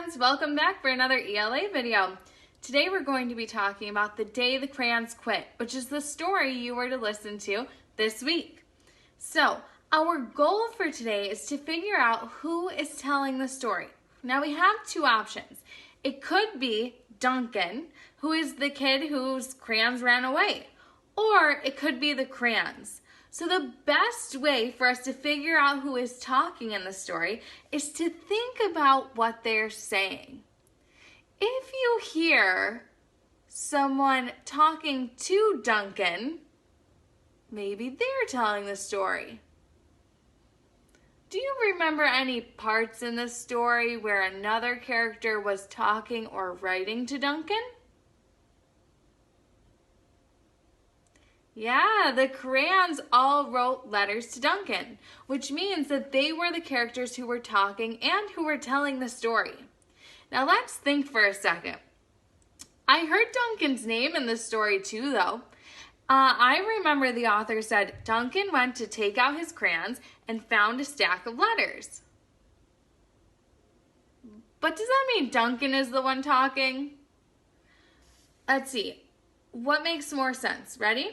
friends, welcome back for another ELA video. Today we're going to be talking about The Day the Crayons Quit, which is the story you were to listen to this week. So, our goal for today is to figure out who is telling the story. Now we have two options. It could be Duncan, who is the kid whose crayons ran away, or it could be the crayons. So the best way for us to figure out who is talking in the story is to think about what they're saying. If you hear someone talking to Duncan, maybe they're telling the story. Do you remember any parts in the story where another character was talking or writing to Duncan? Yeah, the crayons all wrote letters to Duncan, which means that they were the characters who were talking and who were telling the story. Now let's think for a second. I heard Duncan's name in this story too, though. I remember the author said Duncan went to take out his crayons and found a stack of letters. But does that mean Duncan is the one talking? Let's see. What makes more sense? Ready?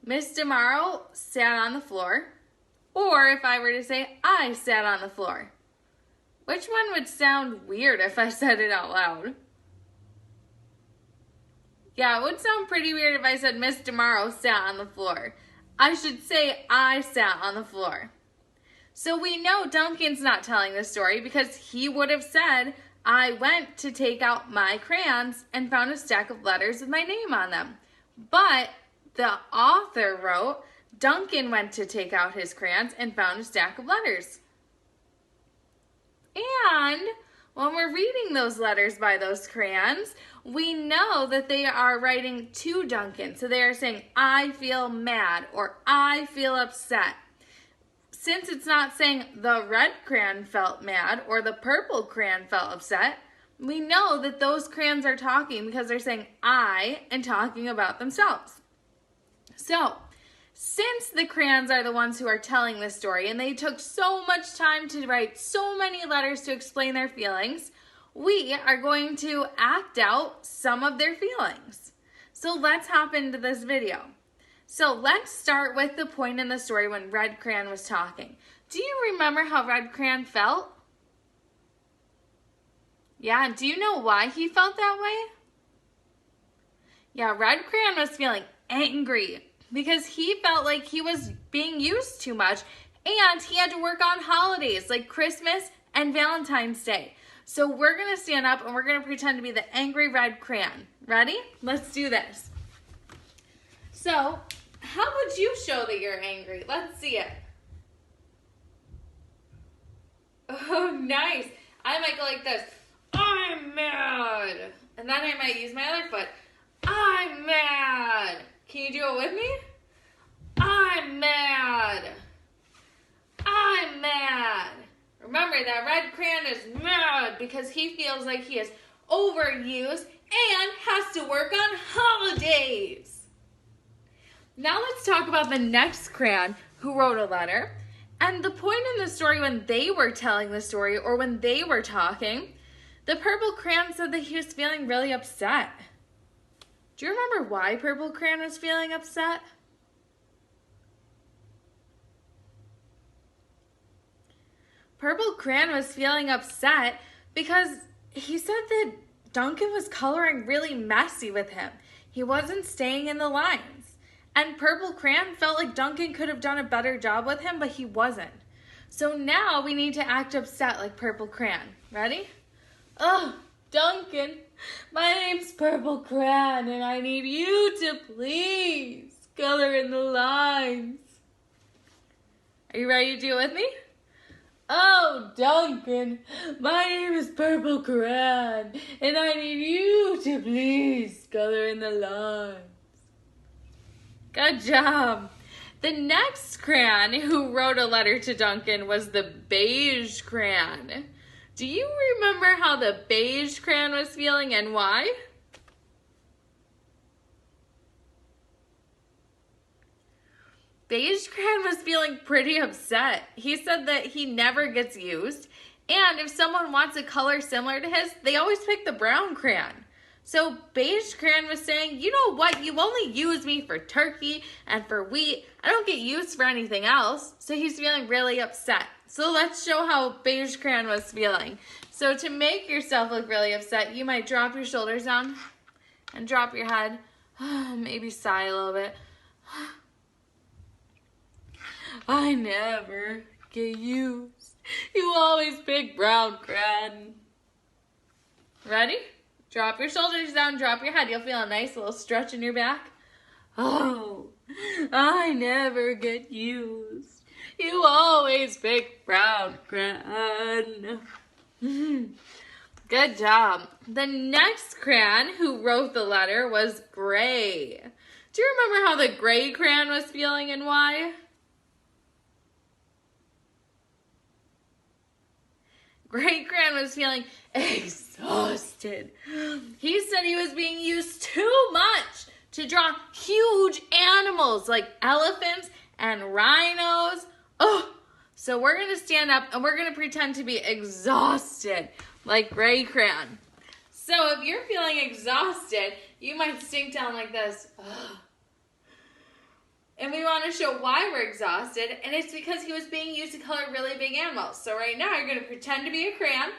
Miss Tomorrow sat on the floor, or if I were to say, I sat on the floor. Which one would sound weird if I said it out loud? Yeah, it would sound pretty weird if I said Miss Tomorrow sat on the floor. I should say I sat on the floor. So we know Duncan's not telling the story because he would have said, I went to take out my crayons and found a stack of letters with my name on them. But the author wrote, Duncan went to take out his crayons and found a stack of letters. And when we're reading those letters by those crayons, we know that they are writing to Duncan. So they are saying, I feel mad or I feel upset. Since it's not saying the red crayon felt mad or the purple crayon felt upset, we know that those crayons are talking because they're saying I and talking about themselves. So, since the crayons are the ones who are telling this story and they took so much time to write so many letters to explain their feelings, we are going to act out some of their feelings. So let's hop into this video. So let's start with the point in the story when Red Crayon was talking. Do you remember how Red Crayon felt? Yeah, do you know why he felt that way? Yeah, Red Crayon was feeling angry because he felt like he was being used too much and he had to work on holidays like Christmas and Valentine's Day. So we're going to stand up and we're going to pretend to be the angry Red Crayon. Ready? Let's do this. So, how would you show that you're angry? Let's see it. Oh, nice. I might go like this. I'm mad. And then I might use my other foot. I'm mad. Can you do it with me? I'm mad. I'm mad. Remember that Red Crayon is mad because he feels like he is overused and has to work on holidays. Now let's talk about the next crayon who wrote a letter. And the point in the story when they were telling the story or when they were talking, the purple crayon said that he was feeling really upset. Do you remember why Purple Crayon was feeling upset? Purple Crayon was feeling upset because he said that Duncan was coloring really messy with him. He wasn't staying in the lines. And Purple Crayon felt like Duncan could have done a better job with him, but he wasn't. So now we need to act upset like Purple Crayon. Ready? Oh, Duncan, my name's Purple Crayon and I need you to please color in the lines. Are you ready to do it with me? Oh, Duncan, my name is Purple Crayon and I need you to please color in the lines. Good job. The next crayon who wrote a letter to Duncan was the Beige Crayon. Do you remember how the Beige Crayon was feeling and why? Beige Crayon was feeling pretty upset. He said that he never gets used And if someone wants a color similar to his, they always pick the brown crayon. So Beige Crayon was saying, you know what, you only use me for turkey and for wheat. I don't get used for anything else. So he's feeling really upset. So let's show how Beige Crayon was feeling. So to make yourself look really upset, you might drop your shoulders down and drop your head. Maybe sigh a little bit. I never get used. You always pick brown crayon. Ready? Drop your shoulders down, drop your head. You'll feel a nice little stretch in your back. Oh, I never get used. You always pick brown crayon. Good job. The next crayon who wrote the letter was gray. Do you remember how the gray crayon was feeling and why? Gray crayon was feeling exhausted. He said he was being used too much to draw huge animals like elephants and rhinos. Oh, so we're going to stand up and we're going to pretend to be exhausted like Gray Crayon. So if you're feeling exhausted, you might sink down like this. And we want to show why we're exhausted, and it's because he was being used to color really big animals. So right now you're going to pretend to be a crayon,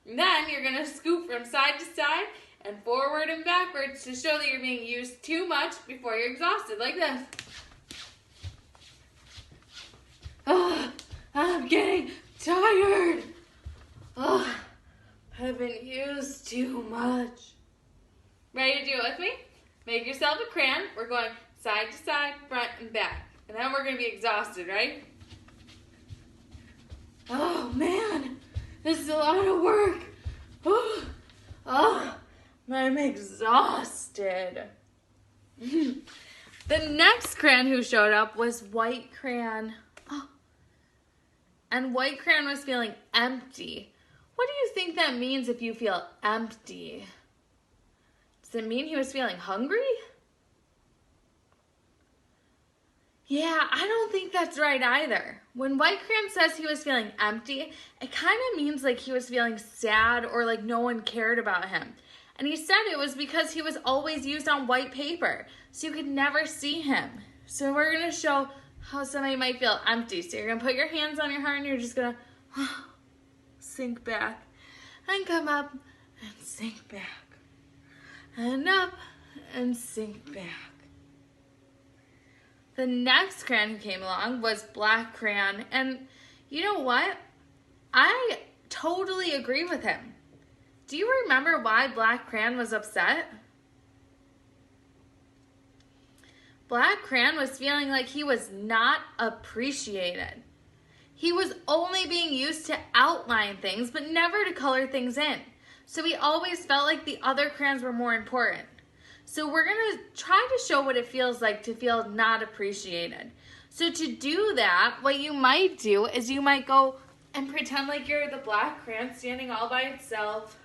and then you're going to scoop from side to side and forward and backwards to show that you're being used too much before you're exhausted, like this. Oh, I'm getting tired. Oh, I've been used too much. Ready to do it with me? Make yourself a crayon. We're going side to side, front and back. And then we're going to be exhausted, right? Oh, man. This is a lot of work. Oh, I'm exhausted. The next crayon who showed up was White Crayon. Oh. And White Crayon was feeling empty. What do you think that means if you feel empty? Does it mean he was feeling hungry? Yeah, I don't think that's right either. When White Crayon says he was feeling empty, it kind of means like he was feeling sad or like no one cared about him. And he said it was because he was always used on white paper, so you could never see him. So we're going to show how somebody might feel empty. So you're going to put your hands on your heart and you're just going to sink back and come up and sink back and up and sink back. The next crayon who came along was Black Crayon, and you know what? I totally agree with him. Do you remember why Black Crayon was upset? Black Crayon was feeling like he was not appreciated. He was only being used to outline things, but never to color things in. So he always felt like the other crayons were more important. So we're going to try to show what it feels like to feel not appreciated. So to do that, what you might do is you might go and pretend like you're the black crayon standing all by itself.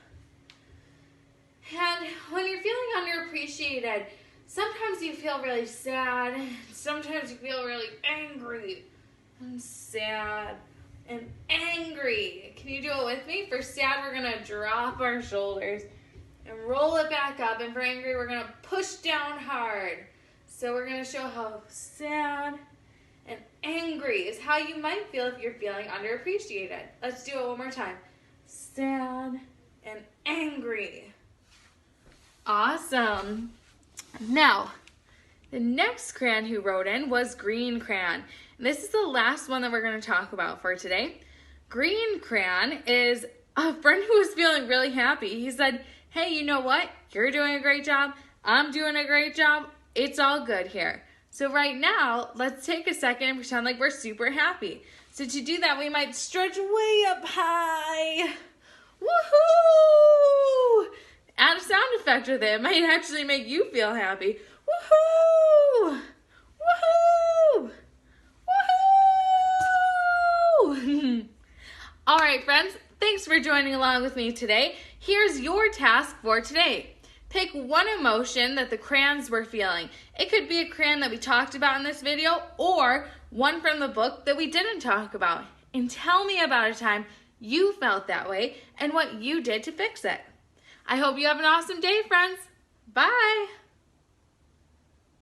And when you're feeling underappreciated, sometimes you feel really sad. Sometimes you feel really angry and sad and angry. Can you do it with me? For sad, we're going to drop our shoulders and roll it back up, and for angry, we're going to push down hard. So we're going to show how sad and angry is how you might feel if you're feeling underappreciated. Let's do it one more time. Sad and angry. Awesome. Now, the next crayon who wrote in was Green Crayon. And this is the last one that we're going to talk about for today. Green Crayon is a friend who was feeling really happy. He said, hey, you know what? You're doing a great job. I'm doing a great job. It's all good here. So right now, let's take a second and pretend like we're super happy. So to do that, we might stretch way up high. Woohoo! Add a sound effect with it. It might actually make you feel happy. Woohoo! Woohoo! Woohoo! All right, friends. Thanks for joining along with me today. Here's your task for today. Pick one emotion that the crayons were feeling. It could be a crayon that we talked about in this video or one from the book that we didn't talk about. And tell me about a time you felt that way and what you did to fix it. I hope you have an awesome day, friends. Bye!